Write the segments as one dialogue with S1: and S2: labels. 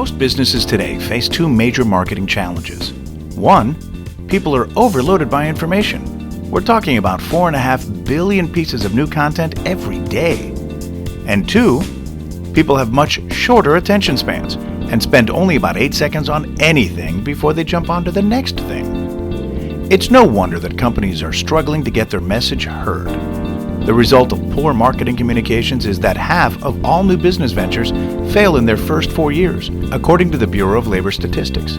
S1: Most businesses today face two major marketing challenges. One, people are overloaded by information. We're talking about 4.5 billion pieces of new content every day. And two, people have much shorter attention spans and spend only about 8 seconds on anything before they jump on to the next thing. It's no wonder that companies are struggling to get their message heard. The result of poor marketing communications is that half of all new business ventures fail in their first 4 years, according to the Bureau of Labor Statistics.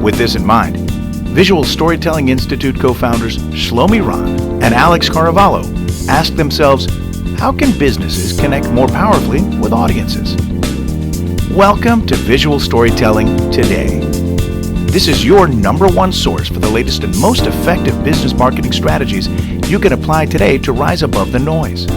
S1: With this in mind, Visual Storytelling Institute co-founders Shlomi Ron and Alex Caravallo asked themselves, how can businesses connect more powerfully with audiences? Welcome to Visual Storytelling Today. This is your #1 source for the latest and most effective business marketing strategies you can apply today to rise above the noise.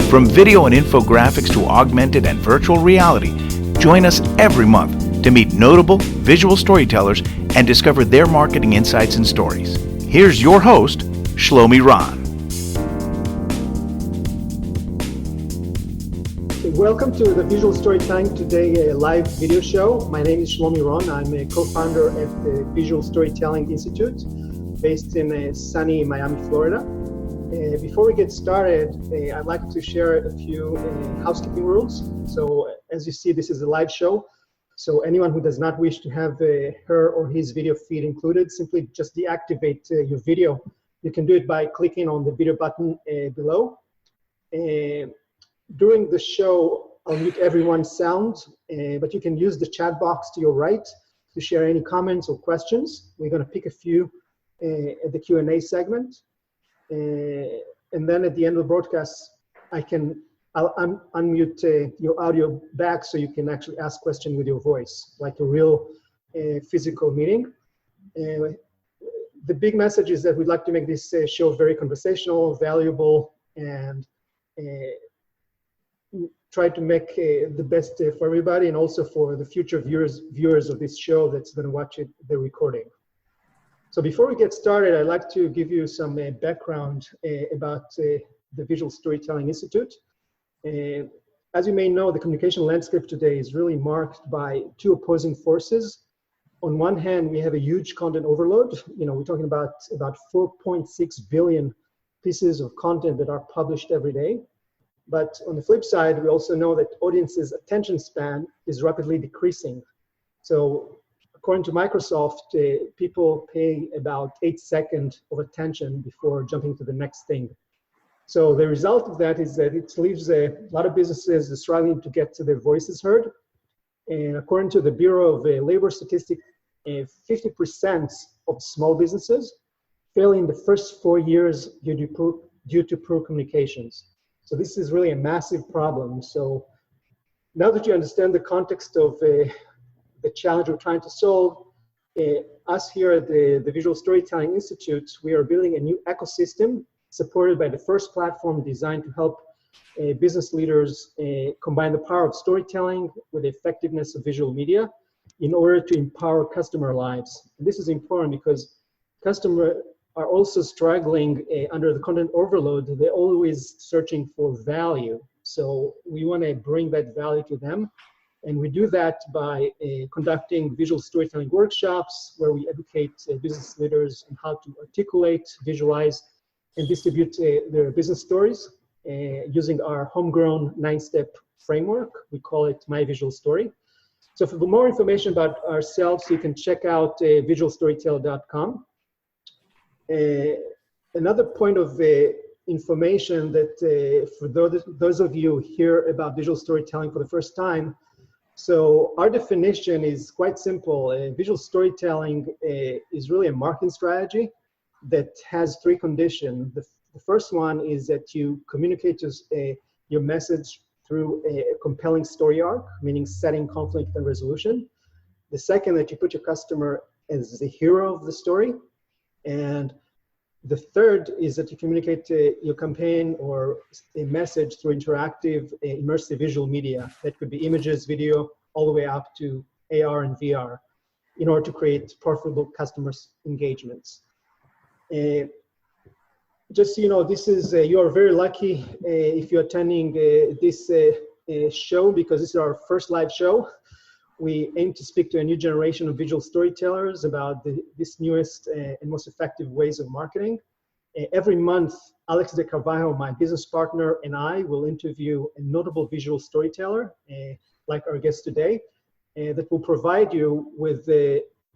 S1: From video and infographics to augmented and virtual reality, join us every month to meet notable visual storytellers and discover their marketing insights and stories. Here's your host, Shlomi Ron.
S2: Welcome to the Visual Storytelling Today live video show. My name is Shlomi Ron. I'm a co-founder at the Visual Storytelling Institute based in sunny Miami, Florida. Before we get started, I'd like to share a few housekeeping rules. So as you see, this is a live show. So anyone who does not wish to have her or his video feed included, simply just deactivate your video. You can do it by clicking on the video button below. During the show, I'll mute everyone's sound, but you can use the chat box to your right to share any comments or questions. We're going to pick a few at the Q&A segment. And then at the end of the broadcast, I'll unmute your audio back so you can actually ask questions with your voice, like a real physical meeting. The big message is that we'd like to make this show very conversational, valuable, and try to make the best for everybody, and also for the future viewers of this show that's going to watch the recording. So before we get started, I'd like to give you some background about the Visual Storytelling Institute. As you may know, the communication landscape today is really marked by two opposing forces. On one hand, we have a huge content overload. We're talking about 4.6 billion pieces of content that are published every day. But on the flip side, we also know that audiences' attention span is rapidly decreasing. So according to Microsoft, people pay about 8 seconds of attention before jumping to the next thing. So the result of that is that it leaves a lot of businesses struggling to get their voices heard. And according to the Bureau of Labor Statistics, 50% of small businesses fail in the first 4 years due to poor communications. So this is really a massive problem. So now that you understand the context of the challenge we're trying to solve, us here at the Visual Storytelling Institute, we are building a new ecosystem supported by the first platform designed to help business leaders combine the power of storytelling with the effectiveness of visual media in order to empower customer lives. And this is important because customers are also struggling under the content overload. They're always searching for value. So we want to bring that value to them. And we do that by conducting visual storytelling workshops where we educate business leaders on how to articulate, visualize, and distribute their business stories using our homegrown 9-step framework. We call it My Visual Story. So for more information about ourselves, you can check out visualstoryteller.com. Another point of information that for those of you hear about visual storytelling for the first time, so our definition is quite simple. Visual storytelling is really a marketing strategy that has 3 conditions. The first one is that you communicate your message through a compelling story arc, meaning setting conflict and resolution. The second, that you put your customer as the hero of the story. And the third is that you communicate your campaign or a message through interactive, immersive visual media. That could be images, video, all the way up to AR and VR in order to create profitable customer engagements. Just so you know, this is, you are very lucky if you're attending this show, because this is our first live show. we aim to speak to a new generation of visual storytellers about this newest and most effective ways of marketing. Every month, Alex De Carvalho, my business partner, and I will interview a notable visual storyteller, like our guest today, that will provide you with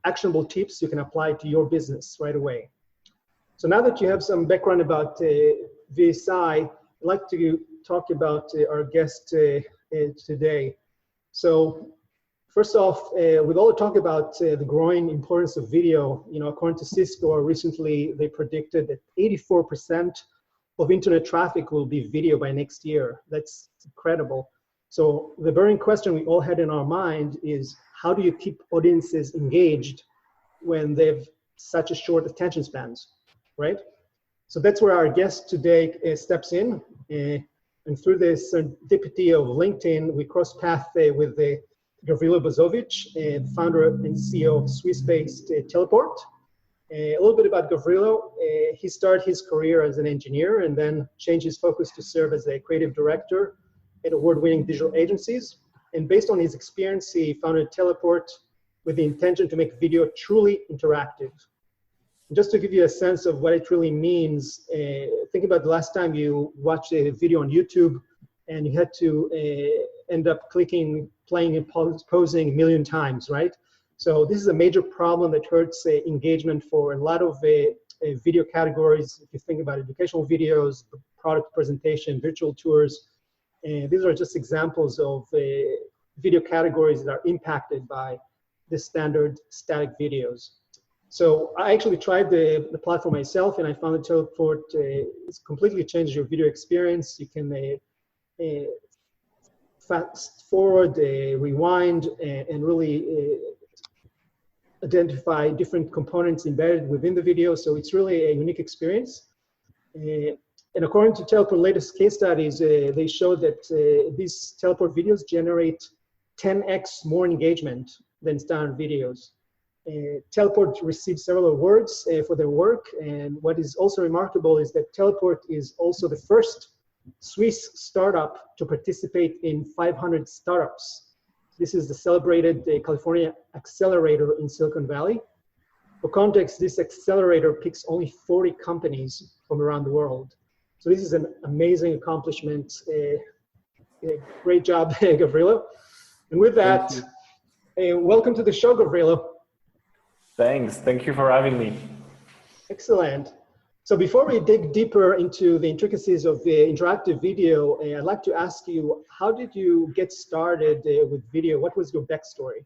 S2: actionable tips you can apply to your business right away. So now that you have some background about VSI, I'd like to talk about our guest today. So first off, with all the talk about the growing importance of video, according to Cisco, recently they predicted that 84% of internet traffic will be video by next year. That's incredible. So the burning question we all had in our mind is, how do you keep audiences engaged when they've such a short attention spans, right? So that's where our guest today steps in. And through the serendipity of LinkedIn, we crossed paths with Gavrilo Bozovic, founder and CEO of Swiss-based Teleport. A little bit about Gavrilo. He started his career as an engineer and then changed his focus to serve as a creative director at award-winning digital agencies. And based on his experience, he founded Teleport with the intention to make video truly interactive. Just to give you a sense of what it really means, think about the last time you watched a video on YouTube and you had to end up clicking, playing, and pausing a million times, right? So this is a major problem that hurts engagement for a lot of video categories. If you think about educational videos, product presentation, virtual tours, these are just examples of video categories that are impacted by the standard static videos. So I actually tried the platform myself, and I found that Teleport it's completely changed your video experience. You can fast forward, rewind, and really identify different components embedded within the video. So it's really a unique experience. And according to Teleport latest case studies, they showed that these Teleport videos generate 10x more engagement than standard videos. Teleport received several awards for their work, and what is also remarkable is that Teleport is also the first Swiss startup to participate in 500 startups. This is the celebrated California Accelerator in Silicon Valley. For context, this accelerator picks only 40 companies from around the world. So this is an amazing accomplishment. Great job, Gavrilo. And with that, welcome to the show, Gavrilo.
S3: Thanks. Thank you for having me.
S2: Excellent. So before we dig deeper into the intricacies of the interactive video, I'd like to ask you, how did you get started with video? What was your backstory?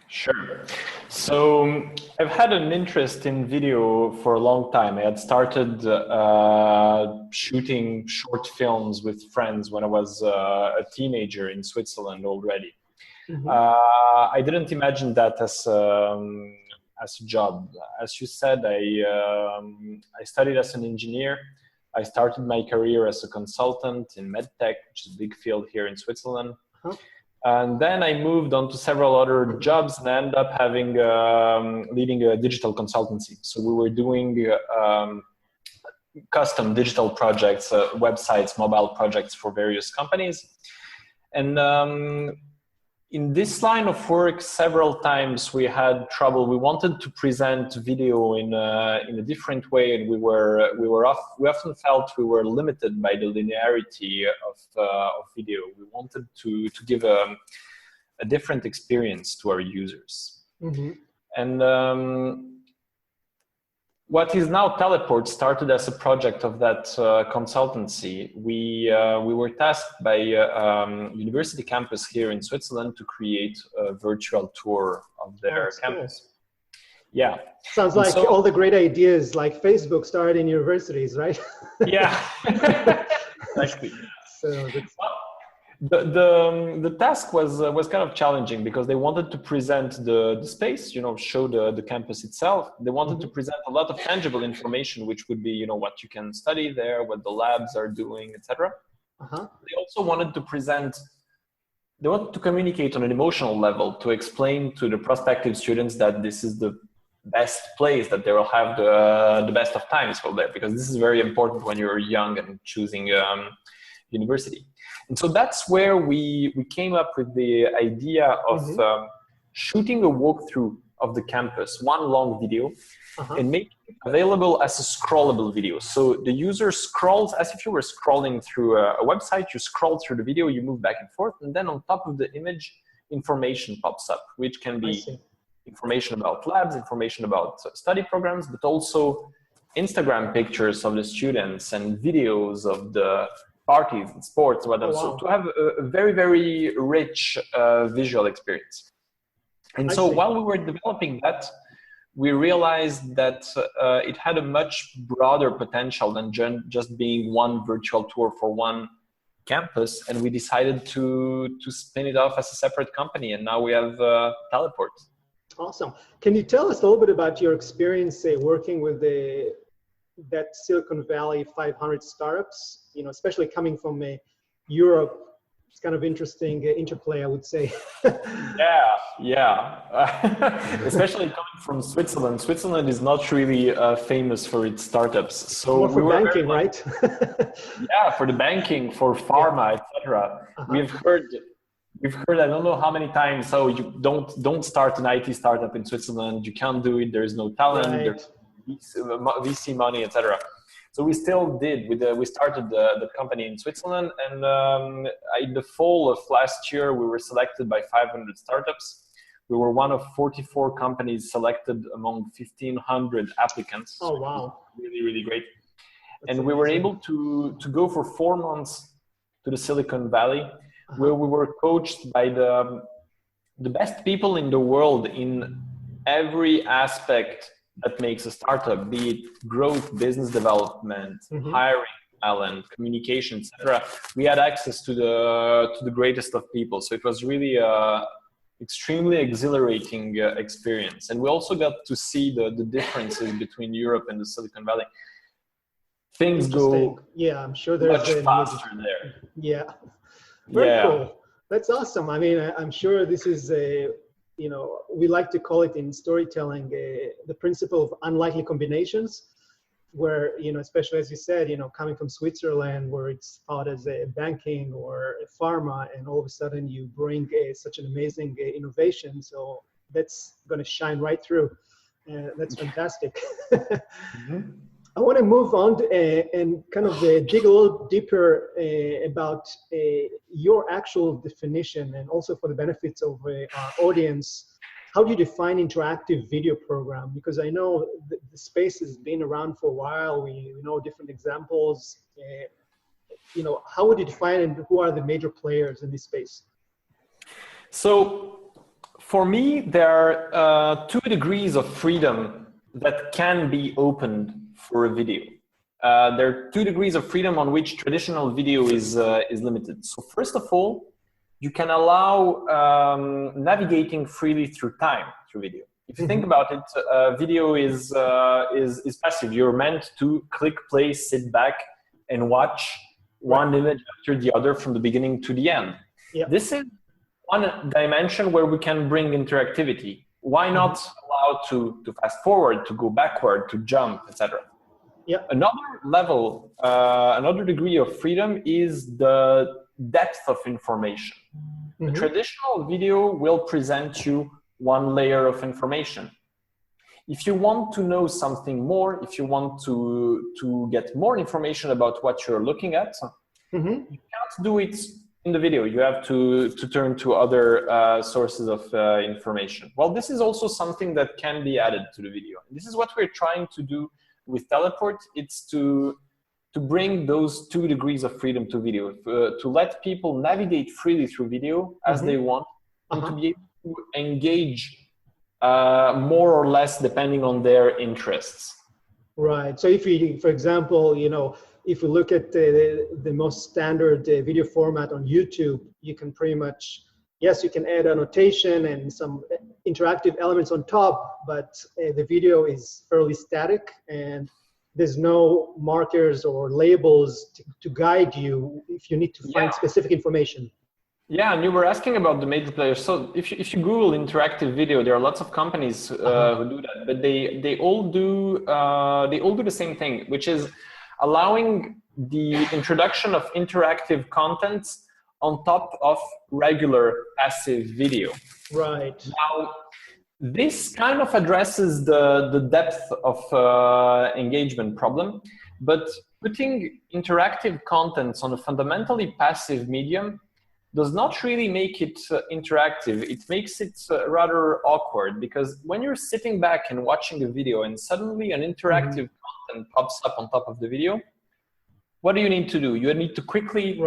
S3: Sure. So I've had an interest in video for a long time. I had started shooting short films with friends when I was a teenager in Switzerland already. Mm-hmm. I didn't imagine that as a job. As you said, I studied as an engineer. I started my career as a consultant in medtech, which is a big field here in Switzerland. Uh-huh. And then I moved on to several other jobs and ended up having leading a digital consultancy. So we were doing custom digital projects, websites, mobile projects for various companies. And in this line of work, several times we had trouble. We wanted to present video in a different way, and we often felt we were limited by the linearity of video. We wanted to give a different experience to our users. Mm-hmm. And what is now Teleport started as a project of that consultancy. We were tasked by university campus here in Switzerland to create a virtual tour of their campus. Cool. Yeah.
S2: Sounds like all the great ideas like Facebook started in universities, right?
S3: Yeah. Exactly.
S2: So that's...
S3: The task was kind of challenging because they wanted to present the space, show the campus itself. They wanted to present a lot of tangible information, which would be, what you can study there, what the labs are doing, etc. Uh-huh. They also wanted to communicate on an emotional level, to explain to the prospective students that this is the best place, that they will have the best of times for there, because this is very important when you're young and choosing university. And so that's where we came up with the idea of shooting a walkthrough of the campus, one long video, and make it available as a scrollable video. So the user scrolls as if you were scrolling through a website. You scroll through the video, you move back and forth, and then on top of the image, information pops up, which can be information about labs, information about study programs, but also Instagram pictures of the students and videos of the parties and sports, whatever. So to have a very, very rich visual experience. And so while we were developing that, we realized that it had a much broader potential than just being one virtual tour for one campus. And we decided to spin it off as a separate company. And now we have Teleport.
S2: Awesome. Can you tell us a little bit about your experience working with that Silicon Valley 500 startups, you know, especially coming from Europe? It's kind of interesting interplay, I would say.
S3: Yeah. Especially coming from Switzerland. Switzerland is not really famous for its startups. So
S2: more for banking, right?
S3: Yeah, for the banking, for pharma, etc. We've heard, I don't know how many times, so you don't start an IT startup in Switzerland. You can't do it. There is no talent. There's VC money, etc. So we still did. We started the company in Switzerland, and in the fall of last year, we were selected by 500 startups. We were one of 44 companies selected among 1,500 applicants.
S2: Oh, wow.
S3: Really, really great. And we were able to go for 4 months to the Silicon Valley, where we were coached by the best people in the world in every aspect that makes a startup, be it growth, business development, hiring talent, communication, etc. We had access to the greatest of people. So it was really extremely exhilarating experience. And we also got to see the differences between Europe and the Silicon Valley. Things go
S2: I'm sure there's
S3: much faster there.
S2: Yeah. Very cool. That's awesome. I mean, I'm sure this is we like to call it in storytelling the principle of unlikely combinations, where, especially as you said, coming from Switzerland, where it's thought as a banking or a pharma, and all of a sudden you bring such an amazing innovation. So that's going to shine right through. That's fantastic. I want to move on and kind of dig a little deeper about your actual definition, and also for the benefits of our audience. How do you define interactive video program? Because I know the space has been around for a while. We know different examples. How would you define, and who are the major players in this space?
S3: So for me, there are 2 degrees of freedom that can be opened for a video. There are 2 degrees of freedom on which traditional video is limited. So first of all, you can allow navigating freely through time through video. If you think about it, video is passive. You're meant to click play, sit back, and watch one image after the other from the beginning to the end. This is one dimension where we can bring interactivity. Why not allow to fast forward, to go backward, to jump, etc. Another level, another degree of freedom is the depth of information. The traditional video will present you one layer of information. If you want to know something more, if you want to get more information about what you're looking at, you can't do it in the video. You have to turn to other sources of information. Well, this is also something that can be added to the video. This is what we're trying to do with Teleport. It's to bring those 2 degrees of freedom to video, to let people navigate freely through video as they want, and to be able to engage more or less depending on their interests.
S2: Right. So if we, for example, if we look at the most standard video format on YouTube, you can pretty much, you can add annotation and some interactive elements on top, but the video is fairly static, and there's no markers or labels to guide you if you need to find specific information.
S3: Yeah, and you were asking about the major players. So if you Google interactive video, there are lots of companies who do that, but they all do the same thing, which is allowing the introduction of interactive contents on top of regular passive video.
S2: Right.
S3: Now, this kind of addresses the depth of engagement problem, but putting interactive contents on a fundamentally passive medium does not really make it interactive. It makes it rather awkward, because when you're sitting back and watching a video and suddenly an interactive content pops up on top of the video, what do you need to do? You need to quickly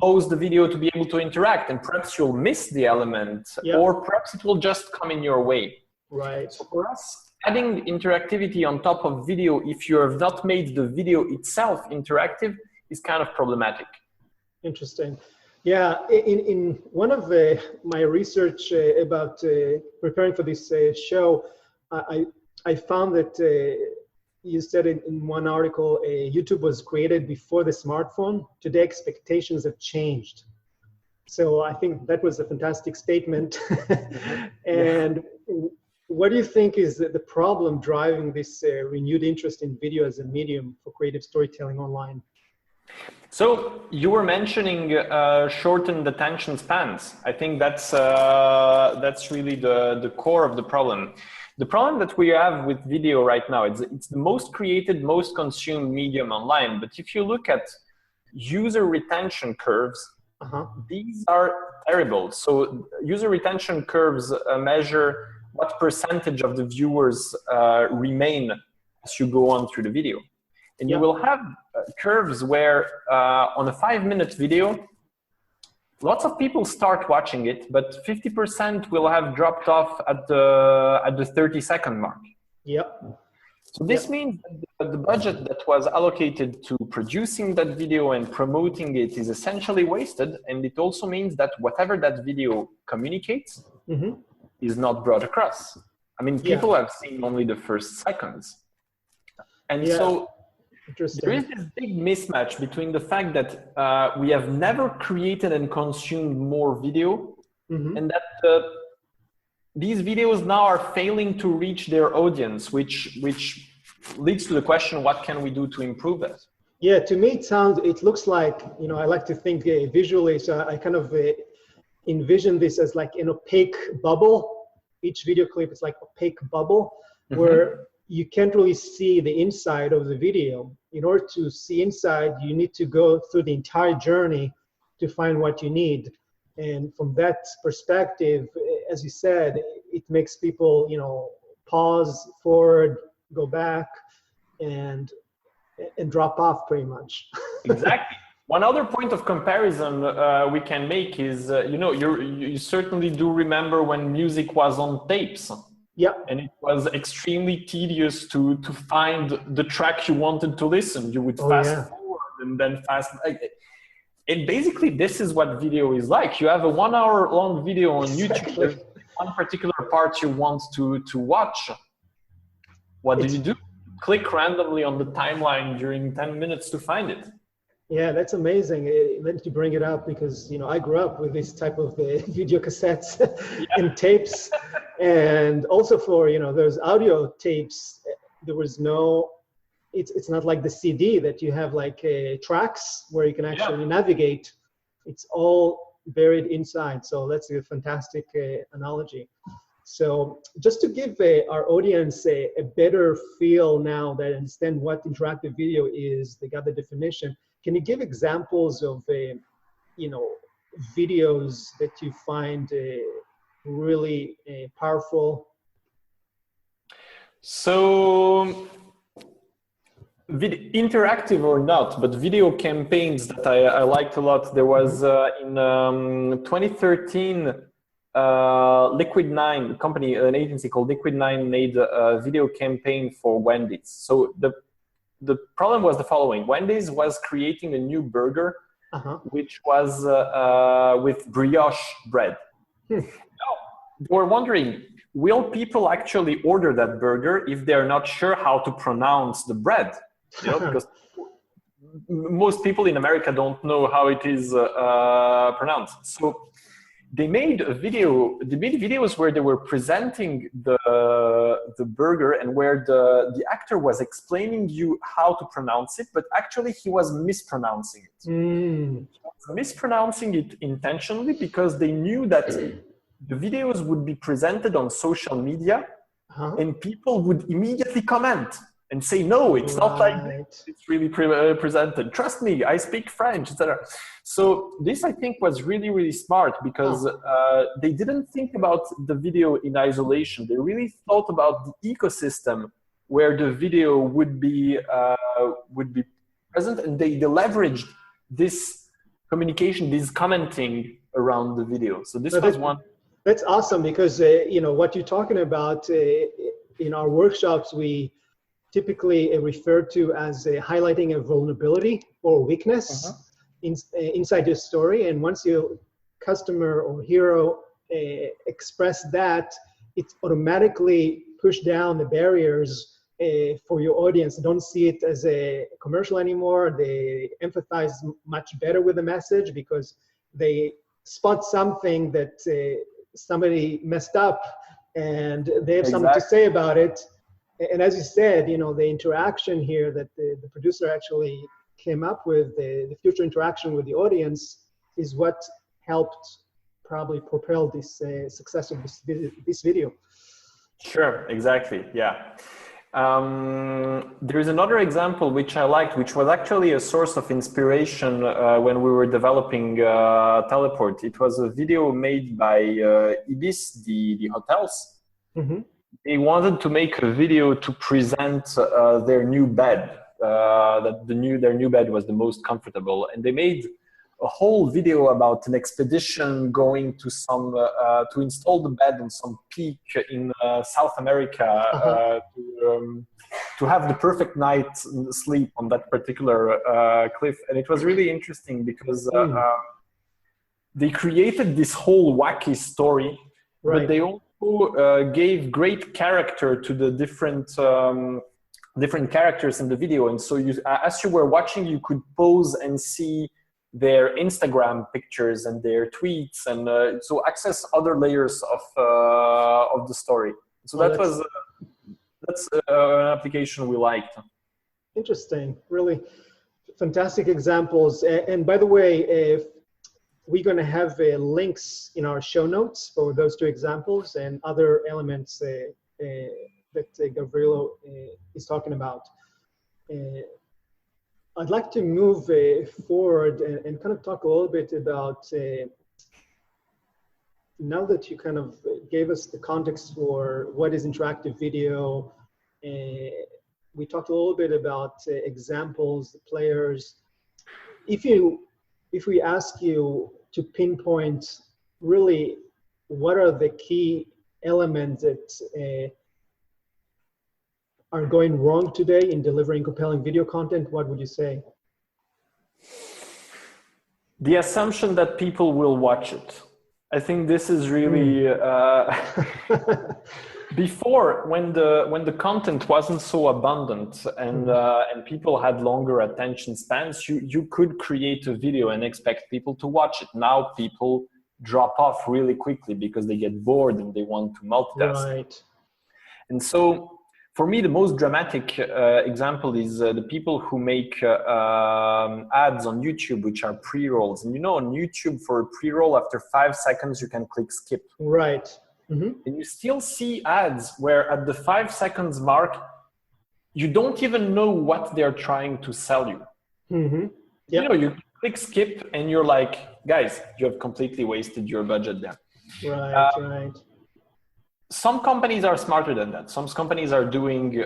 S3: pause the video to be able to interact, and perhaps you'll miss the element, or perhaps it will just come in your way.
S2: Right.
S3: So for us, adding interactivity on top of video, if you have not made the video itself interactive, is kind of problematic.
S2: Interesting. Yeah, in one of my research about preparing for this show, I found that you said in one article, YouTube was created before the smartphone. Today, expectations have changed. So I think that was a fantastic statement. And what do you think is the problem driving this renewed interest in video as a medium for creative storytelling online?
S3: So you were mentioning shortened attention spans. I think that's really the core of the problem. The problem that we have with video right now, it's the most created, most consumed medium online. But if you look at user retention curves, these are terrible. So user retention curves measure what percentage of the viewers remain as you go on through the video. And you will have curves where on a 5-minute video, lots of people start watching it, but 50% will have dropped off at the 30-second mark. So this means that the budget that was allocated to producing that video and promoting it is essentially wasted. And it also means that whatever that video communicates is not brought across. I mean, people have seen only the first seconds. And so there is this big mismatch between the fact that we have never created and consumed more video, and that these videos now are failing to reach their audience, which leads to the question, what can we do to improve that?
S2: Yeah, to me it looks like, I like to think visually, so I kind of envision this as like an opaque bubble. Each video clip is like opaque bubble where you can't really see the inside of the video. In order to see inside, you need to go through the entire journey to find what you need. And from that perspective, as you said, it makes people, pause, forward, go back, and drop off pretty much.
S3: Exactly. One other point of comparison we can make is, you certainly do remember when music was on tapes. And it was extremely tedious to find the track you wanted to listen. You would fast forward and then fast. And basically, this is what video is like. You have a 1-hour-long video on YouTube. There's one particular part you want to watch. What do you do? Click randomly on the timeline during 10 minutes to find it.
S2: Yeah, that's amazing. Let me bring it up because, I grew up with this type of video cassettes and tapes. And also for, those audio tapes, there was no, it's not like the CD that you have like tracks where you can actually navigate. It's all buried inside. So that's a fantastic analogy. So just to give our audience a better feel now that understand what interactive video is, they got the definition. Can you give examples of, videos that you find really powerful?
S3: So, interactive or not, but video campaigns that I liked a lot. There was in 2013, Liquid 9 company, an agency called Liquid 9 made a video campaign for Wendy's. So the problem was the following. Wendy's was creating a new burger, which was with brioche bread. Now, they were wondering, will people actually order that burger if they're not sure how to pronounce the bread? Because most people in America don't know how it is pronounced. So they made videos where they were presenting the burger and where the actor was explaining you how to pronounce it, but actually he was mispronouncing it. He was mispronouncing it intentionally because they knew that the videos would be presented on social media and people would immediately comment and say, no, it's not like this. It's really presented. Trust me, I speak French, etc. So this, I think, was really, really smart because they didn't think about the video in isolation. They really thought about the ecosystem where the video would be present, and they leveraged this communication, this commenting around the video. So this was one.
S2: That's awesome because what you're talking about in our workshops, we typically referred to as highlighting a vulnerability or weakness inside your story. And once your customer or hero express that, it automatically push down the barriers for your audience. They don't see it as a commercial anymore. They empathize much better with the message because they spot something that somebody messed up and they have something to say about it. And as you said, the interaction here that the producer actually came up with, the future interaction with the audience, is what helped probably propel this success of this video.
S3: Sure, exactly, yeah. There is another example which I liked, which was actually a source of inspiration when we were developing Teleport. It was a video made by Ibis, the hotels. They wanted to make a video to present their new bed, that their new bed was the most comfortable. And they made a whole video about an expedition going to some, to install the bed on some peak in South America to have the perfect night's sleep on that particular cliff. And it was really interesting because they created this whole wacky story, but they also gave great character to the different characters in the video. And so as you were watching, you could pause and see their Instagram pictures and their tweets, and so access other layers of the story. So that's an application we liked.
S2: Interesting, really fantastic examples. And by the way, we're going to have links in our show notes for those two examples and other elements that Gavrilo is talking about. I'd like to move forward and kind of talk a little bit about, now that you kind of gave us the context for what is interactive video, we talked a little bit about examples, the players. If we ask you to pinpoint really what are the key elements that are going wrong today in delivering compelling video content, what would you say?
S3: The assumption that people will watch it. I think this is really before, when the content wasn't so abundant and people had longer attention spans, you could create a video and expect people to watch it. Now people drop off really quickly because they get bored and they want to multitask. Right. And so for me, the most dramatic example is the people who make ads on YouTube, which are pre-rolls. And on YouTube, for a pre-roll, after 5 seconds, you can click skip.
S2: Right.
S3: And you still see ads where at the 5 seconds mark, you don't even know what they're trying to sell you. Yep. You click skip and you're like, guys, you have completely wasted your budget there.
S2: Right.
S3: Some companies are smarter than that. Some companies are doing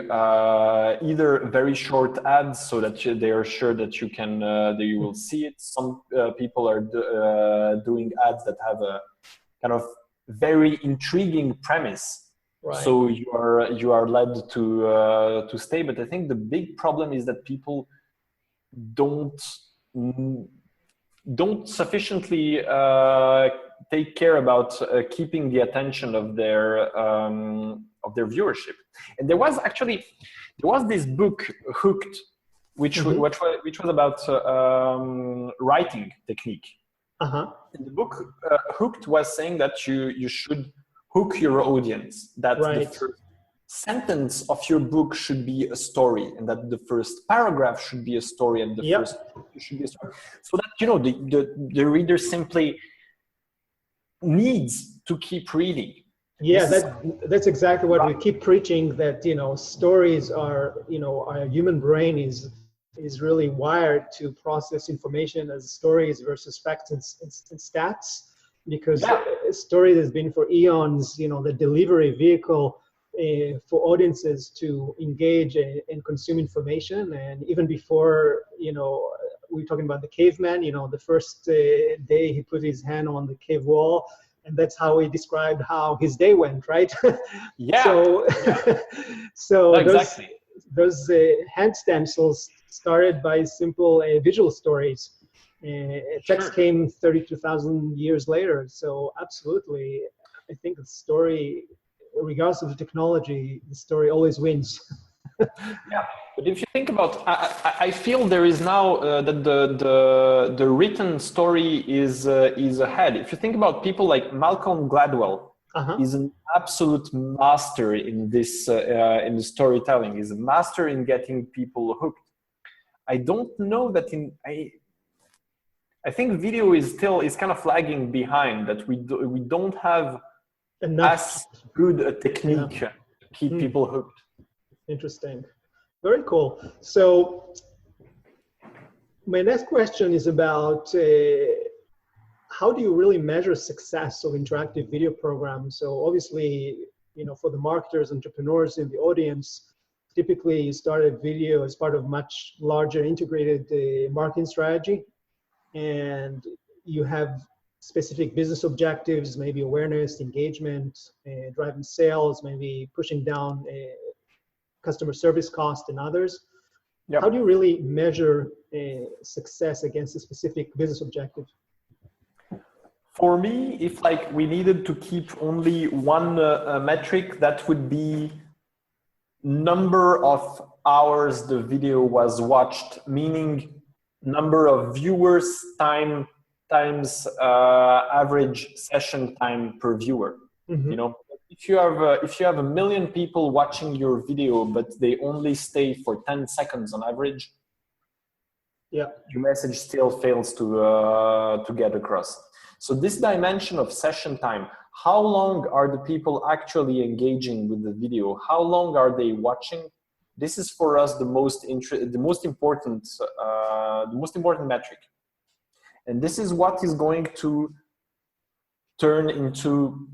S3: either very short ads so that they are sure that you can, that you will see it. Some people are doing ads that have a kind of very intriguing premise. Right. So you are led to stay. But I think the big problem is that people don't sufficiently take care about keeping the attention of their viewership. And there was this book, Hooked, which was about writing technique.
S2: Uh-huh.
S3: In the book, Hooked was saying that you should hook your audience, that the
S2: Right.
S3: first sentence of your book should be a story, and that the first paragraph should be a story, and the
S2: Yep.
S3: first should be a story. So that, you know, the reader simply needs to keep reading.
S2: Yeah, that's exactly what we keep preaching, that, you know, stories are, you know, our human brain is really wired to process information as stories versus facts and stats, because a story has been for eons, you know, the delivery vehicle for audiences to engage and consume information. And even before, you know, we're talking about the caveman, you know, the first day he put his hand on the cave wall, and that's how he described how his day went, right?
S3: Yeah.
S2: So,
S3: yeah.
S2: so
S3: No, exactly.
S2: those hand stencils started by simple visual stories. Text came 32,000 years later. So absolutely, I think the story, regardless of the technology, the story always wins.
S3: Yeah, but if you think about, I feel there is now that the written story is ahead. If you think about people like Malcolm Gladwell, he's an absolute master in this in the storytelling. He's a master in getting people hooked. I don't know that I think video is kind of lagging behind. That we don't have as good a technique to keep people hooked.
S2: Interesting. Very cool. So my next question is about how do you really measure success of interactive video programs? So obviously, you know, for the marketers, entrepreneurs in the audience, typically you started video as part of much larger integrated marketing strategy, and you have specific business objectives, maybe awareness, engagement, driving sales, maybe pushing down customer service cost and others. Yep. How do you really measure success against a specific business objective?
S3: For me, if like we needed to keep only one metric, that would be number of hours the video was watched, meaning number of viewers times average session time per viewer. Mm-hmm. You know, if you have 1 million people watching your video, but they only stay for 10 seconds on average, your message still fails to get across. So this dimension of session time, how long are the people actually engaging with the video? How long are they watching? This is for us the most important metric, and this is what is going to turn into,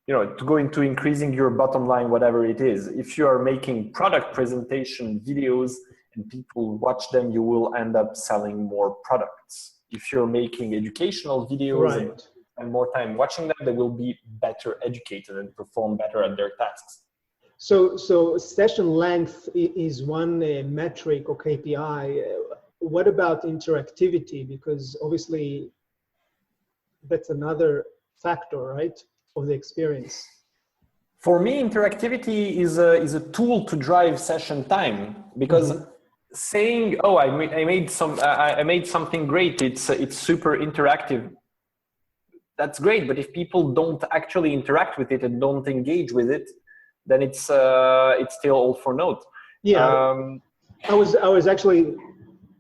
S3: you know, to go into increasing your bottom line, whatever it is. If you are making product presentation videos and people watch them, you will end up selling more products. If you're making educational videos and more time watching them, they will be better educated and perform better at their tasks.
S2: So session length is one metric or KPI. What about interactivity? Because obviously that's another factor, right, of the experience.
S3: For me, interactivity is a tool to drive session time, because saying, "Oh, I made something great. It's super interactive." That's great, but if people don't actually interact with it and don't engage with it, then it's still all for naught.
S2: Yeah, I was actually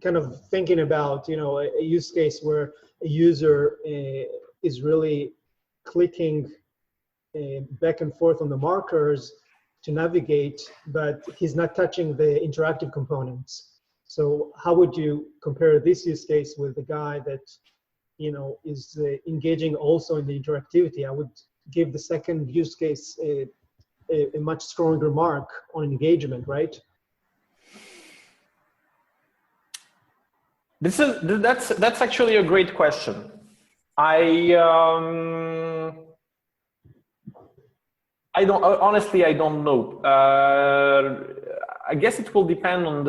S2: kind of thinking about, you know, a use case where a user is really clicking back and forth on the markers to navigate, but he's not touching the interactive components. So how would you compare this use case with the guy that, you know, is engaging also in the interactivity? I would give the second use case a much stronger mark on engagement, right?
S3: That's actually a great question. I don't know. I guess it will depend on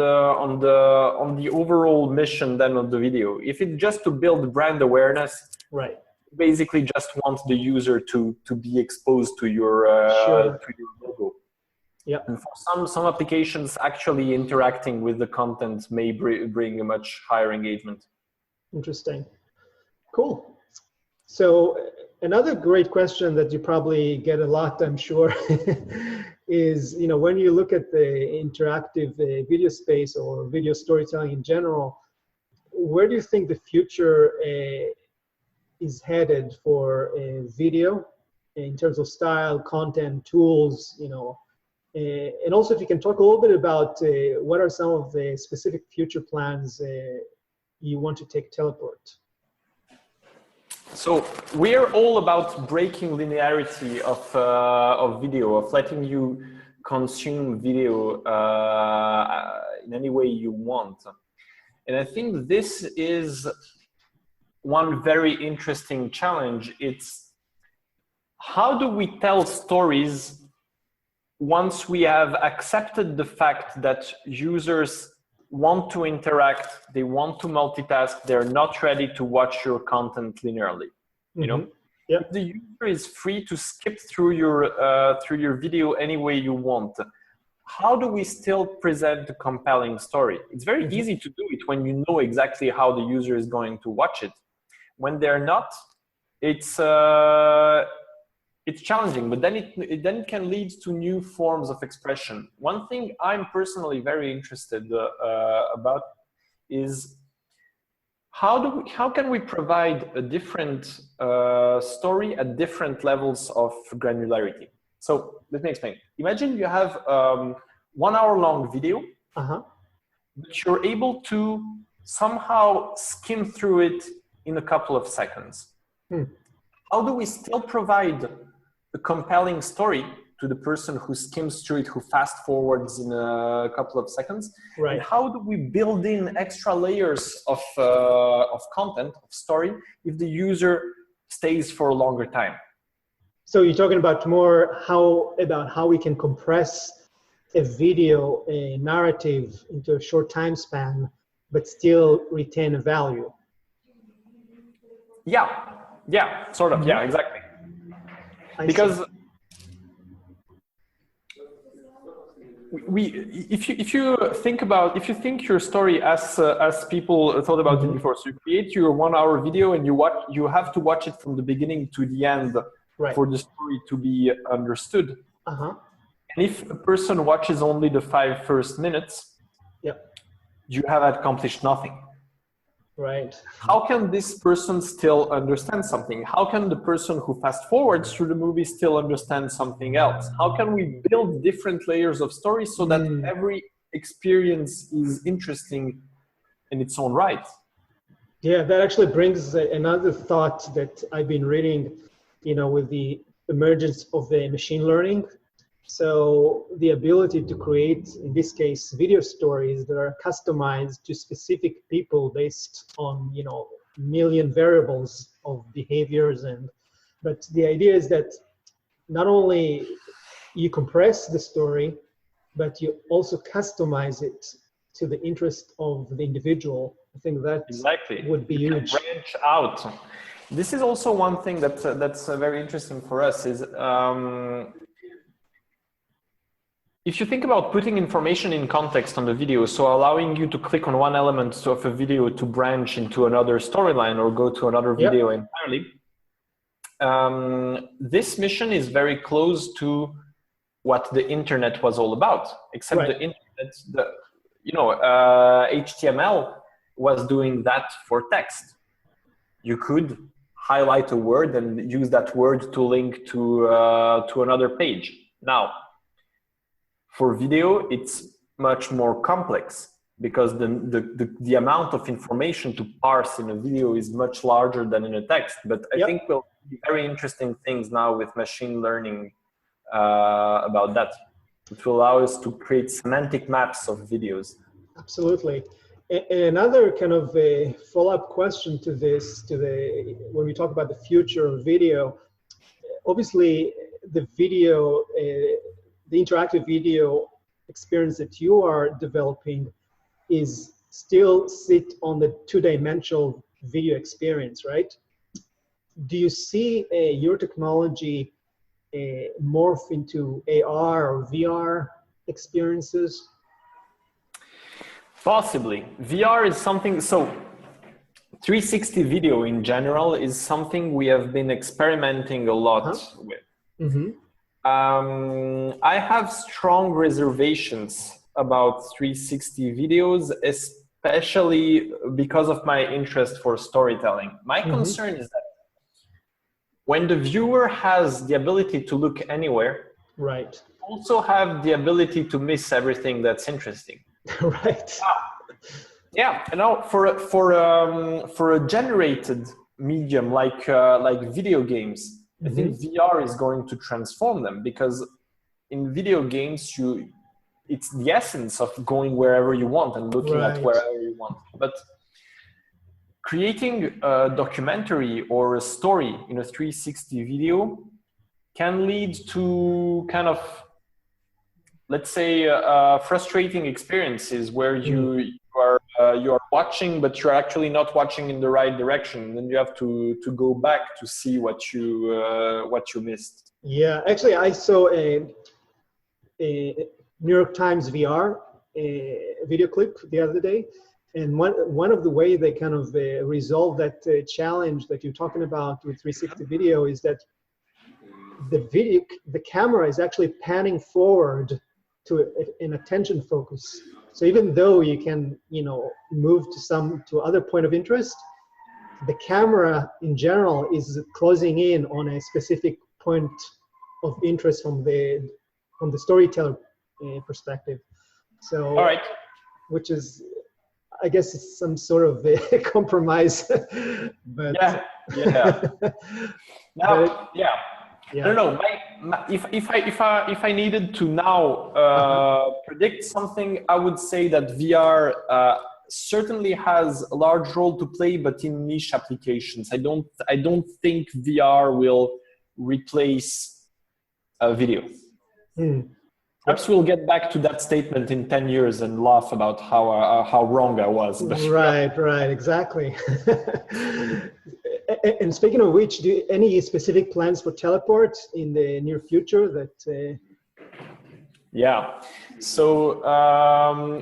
S3: the overall mission then of the video. If it's just to build brand awareness,
S2: right?
S3: Basically, just want the user to be exposed to your logo.
S2: Yeah.
S3: And for some applications, actually interacting with the content may bring a much higher engagement.
S2: Interesting. Cool. So another great question that you probably get a lot, I'm sure, is, when you look at the interactive video space or video storytelling in general, where do you think the future is headed for video in terms of style, content, tools, and also if you can talk a little bit about what are some of the specific future plans you want to take Teleport?
S3: So we're all about breaking linearity of video, of letting you consume video in any way you want. And I think this is one very interesting challenge. It's how do we tell stories once we have accepted the fact that users want to interact, they want to multitask, they're not ready to watch your content linearly.
S2: Yeah.
S3: The user is free to skip through your video any way you want. How do we still present a compelling story? It's very easy to do it when you know exactly how the user is going to watch it. When they're not, it's challenging, but then it can lead to new forms of expression. One thing I'm personally very interested about is how can we provide a different story at different levels of granularity? So let me explain. Imagine you have 1 hour long video, but you're able to somehow skim through it in a couple of seconds. How do we still provide a compelling story to the person who skims through it, who fast forwards in a couple of seconds?
S2: Right.
S3: And how do we build in extra layers of content, of story, if the user stays for a longer time?
S2: So you're talking about more how we can compress a video, a narrative into a short time span, but still retain a value.
S3: Yeah, sort of. Yeah, exactly. Because if you think your story as people thought about it before, so you create your 1 hour video and you have to watch it from the beginning to the end for the story to be understood. And if a person watches only the 5 first minutes, you have accomplished nothing.
S2: Right.
S3: How can this person still understand something? How can the person who fast forwards through the movie still understand something else? How can we build different layers of stories so that every experience is interesting in its own right?
S2: Yeah, that actually brings another thought that I've been reading, with the emergence of the machine learning. So the ability to create, in this case, video stories that are customized to specific people based on, million variables of behaviors. But the idea is that not only you compress the story, but you also customize it to the interest of the individual. I think that would be huge.
S3: Branch out. This is also one thing that's very interesting for us is, if you think about putting information in context on the video, so allowing you to click on one element of a video to branch into another storyline or go to another video entirely, this mission is very close to what the internet was all about, except the internet, HTML was doing that for text. You could highlight a word and use that word to link to another page. Now, for video, it's much more complex because the amount of information to parse in a video is much larger than in a text. But I think we'll see very interesting things now with machine learning about that. It will allow us to create semantic maps of videos.
S2: Absolutely. Another kind of a follow-up question to this, when we talk about the future of video, obviously the video, the interactive video experience that you are developing is still sit on the two-dimensional video experience, right? Do you see your technology morph into AR or VR experiences?
S3: Possibly. VR is something, so 360 video in general is something we have been experimenting a lot with.
S2: Mm-hmm.
S3: I have strong reservations about 360 videos, especially because of my interest for storytelling. My concern is that when the viewer has the ability to look anywhere,
S2: right,
S3: also have the ability to miss everything that's interesting.
S2: right.
S3: Yeah, and now for a generated medium like video games, I think VR is going to transform them, because in video games it's the essence of going wherever you want and looking at wherever you want. But creating a documentary or a story in a 360 video can lead to kind of, let's say, frustrating experiences where you are watching, but you're actually not watching in the right direction. And then you have to go back to see what you missed.
S2: Yeah, actually, I saw a New York Times VR video clip the other day, and one of the ways they kind of resolve that challenge that you're talking about with 360 video is that the camera is actually panning forward to an attention focus. So even though you can, move to other point of interest, the camera in general is closing in on a specific point of interest from the storyteller perspective. So,
S3: all right,
S2: which is, I guess, it's some sort of a compromise. But
S3: I don't know. If I needed to now predict something, I would say that VR certainly has a large role to play, but in niche applications. I don't think VR will replace video. Perhaps we'll get back to that statement in 10 years and laugh about how wrong I was. But
S2: right, exactly. And speaking of which, any specific plans for teleport in the near future that?
S3: Yeah, so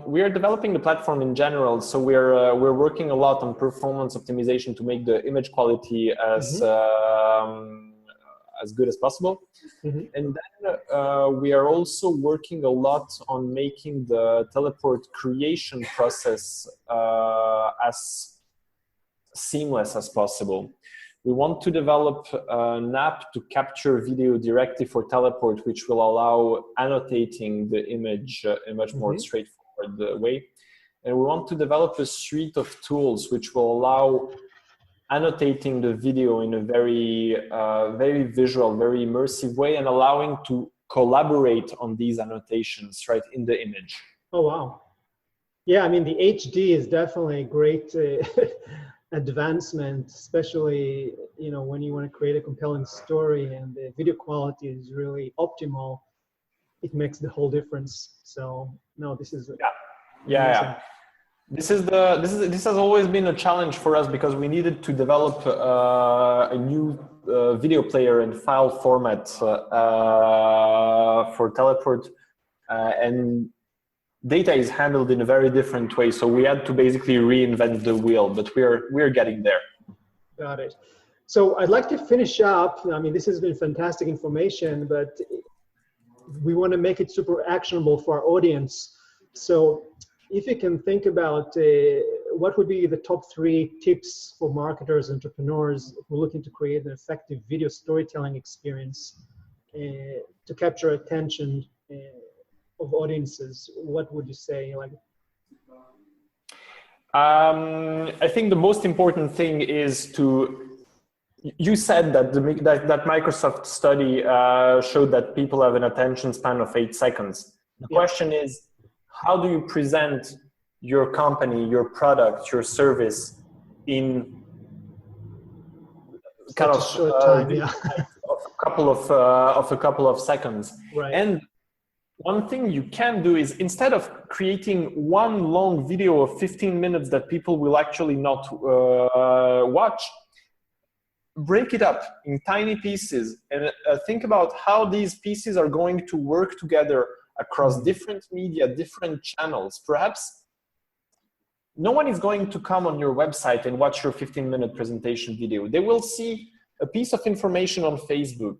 S3: we are developing the platform in general. So we're working a lot on performance optimization to make the image quality as good as possible. And then we are also working a lot on making the teleport creation process as seamless as possible. We want to develop an app to capture video directly for teleport, which will allow annotating the image in a much more straightforward way. And we want to develop a suite of tools which will allow annotating the video in a very, very visual, very immersive way, and allowing to collaborate on these annotations right in the image.
S2: Oh, wow. Yeah, I mean, the HD is definitely a great advancement, especially, when you want to create a compelling story and the video quality is really optimal. It makes the whole difference. So, no, this is
S3: yeah. This has always been a challenge for us, because we needed to develop a new video player and file format for teleport, and data is handled in a very different way. So we had to basically reinvent the wheel, but we're getting there.
S2: Got it. So I'd like to finish up. I mean, this has been fantastic information, but we want to make it super actionable for our audience. So if you can think about what would be the top 3 tips for marketers, entrepreneurs who are looking to create an effective video storytelling experience to capture attention of audiences, what would you say?
S3: I think the most important thing is you said that that Microsoft study showed that people have an attention span of 8 seconds. The question is, how do you present your company, your product, your service in kind of
S2: short time,
S3: of a couple of seconds?
S2: Right.
S3: And one thing you can do is, instead of creating one long video of 15 minutes that people will actually not watch, break it up in tiny pieces and think about how these pieces are going to work together across different media, different channels. Perhaps no one is going to come on your website and watch your 15-minute presentation video. They will see a piece of information on Facebook,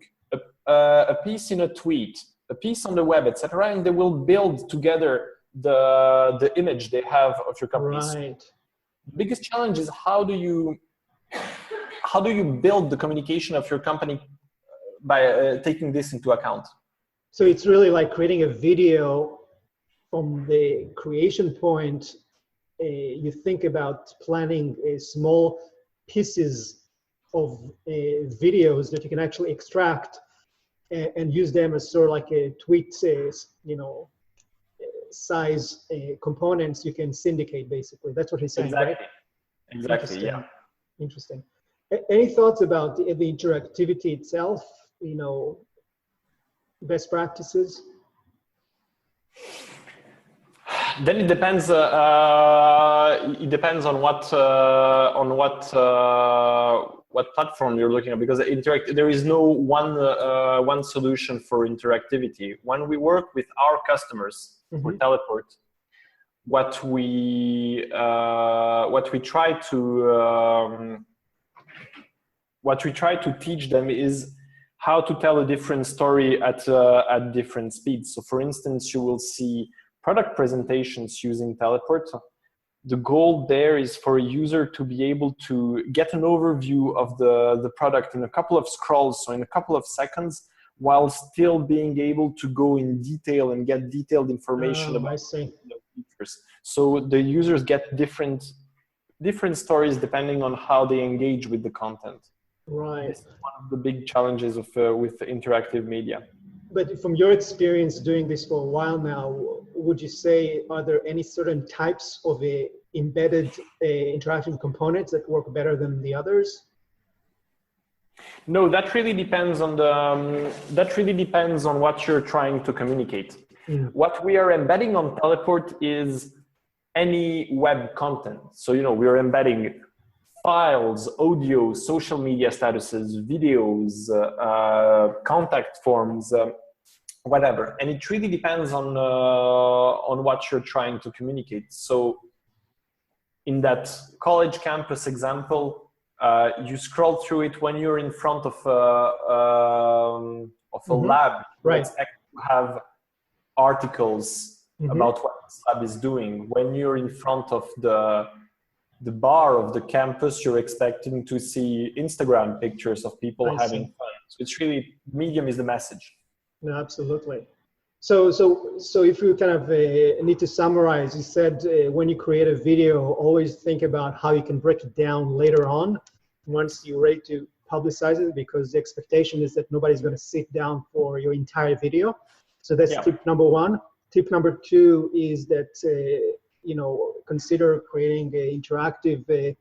S3: a piece in a tweet, a piece on the web, etc., and they will build together the image they have of your company.
S2: Right.
S3: The biggest challenge is how do you build the communication of your company by taking this into account?
S2: So it's really like creating a video from the creation point. You think about planning small pieces of videos that you can actually extract and use them as sort of like a tweet, size components you can syndicate, basically. That's what he's saying,
S3: exactly.
S2: right?
S3: Exactly, yeah.
S2: Interesting. Any thoughts about the interactivity itself, best practices?
S3: Then it depends. It depends on what platform you're looking at, because there is no one solution for interactivity. When we work with our customers for Teleport, what we try to teach them is how to tell a different story at different speeds. So, for instance, you will see product presentations using Teleport. The goal there is for a user to be able to get an overview of the product in a couple of scrolls, so in a couple of seconds, while still being able to go in detail and get detailed information about the features. So the users get different stories depending on how they engage with the content.
S2: Right.
S3: This is one of the big challenges with interactive media.
S2: But from your experience doing this for a while now, would you say, are there any certain types of embedded interactive components that work better than the others?
S3: No, that really depends on what you're trying to communicate. What we are embedding on Teleport is any web content. So, we are embedding files, audio, social media statuses, videos, contact forms, whatever. And it really depends on what you're trying to communicate. So in that college campus example, you scroll through it when you're in front of a lab. You expect to have articles about what this lab is doing. When you're in front of the bar of the campus, you're expecting to see Instagram pictures of people having fun. So it's really, medium is the message.
S2: No, absolutely. So if you kind of need to summarize, you said when you create a video, always think about how you can break it down later on once you're ready to publicize it, because the expectation is that nobody's going to sit down for your entire video. So that's tip number one. Tip number two is that consider creating interactive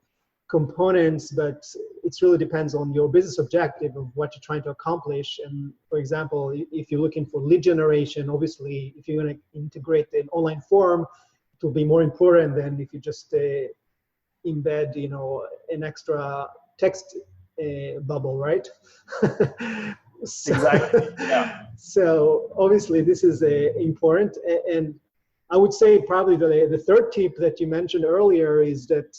S2: components, but it really depends on your business objective of what you're trying to accomplish. And for example, if you're looking for lead generation, obviously, if you're going to integrate an online form, it will be more important than if you just embed, an extra text bubble, right?
S3: Exactly. Yeah.
S2: So obviously, this is important. And I would say probably the third tip that you mentioned earlier is that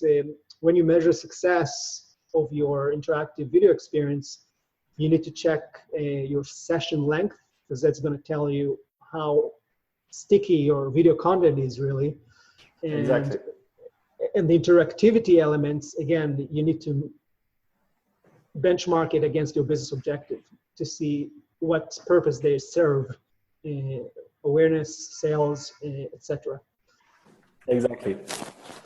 S2: when you measure success of your interactive video experience, you need to check your session length, because that's going to tell you how sticky your video content is really. And,
S3: exactly.
S2: And the interactivity elements, again, you need to benchmark it against your business objective to see what purpose they serve. Awareness, sales, etc.
S3: Exactly.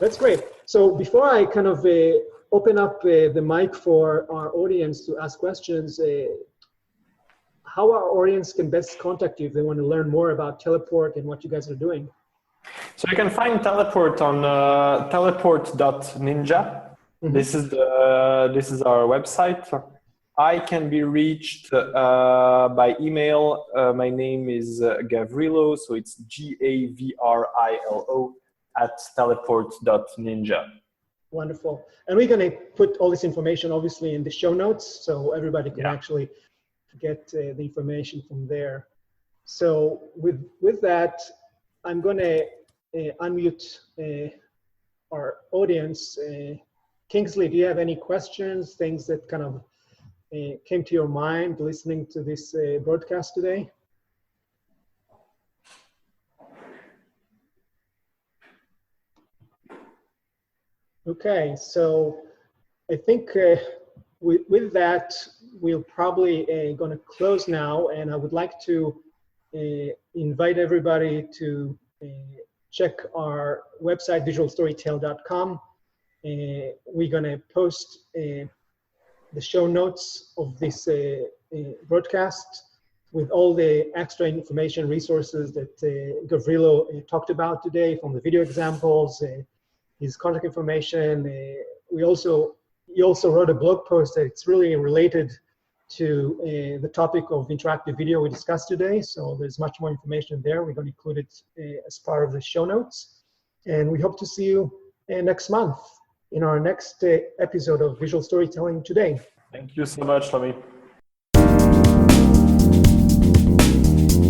S2: That's great. So before I kind of open up the mic for our audience to ask questions, how our audience can best contact you if they want to learn more about Teleport and what you guys are doing?
S3: So you can find Teleport on teleport.ninja. This is our website. I can be reached by email. My name is Gavrilo, so it's Gavrilo @teleport.ninja.
S2: Wonderful. And we're going to put all this information obviously in the show notes, so everybody can actually get the information from there. So with that, I'm going to unmute our audience. Kingsley, do you have any questions, things that kind of came to your mind listening to this broadcast today? Okay, so I think with that, we're probably going to close now, and I would like to invite everybody to check our website, visualstorytell.com. We're going to post the show notes of this broadcast with all the extra information resources that Gavrilo talked about today, from the video examples, his contact information. He also wrote a blog post that's really related to the topic of interactive video we discussed today. So there's much more information there. We're going to include it as part of the show notes. And we hope to see you next month in our next episode of Visual Storytelling Today.
S3: Thank you so much, Shlomi.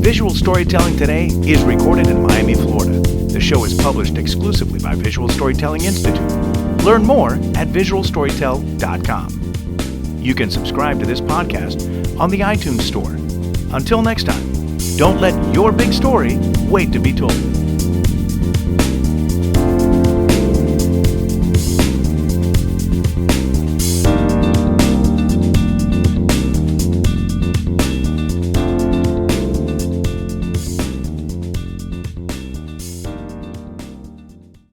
S1: Visual Storytelling Today is recorded in Miami, Florida. The show is published exclusively by Visual Storytelling Institute. Learn more at visualstorytell.com. You can subscribe to this podcast on the iTunes Store. Until next time, don't let your big story wait to be told.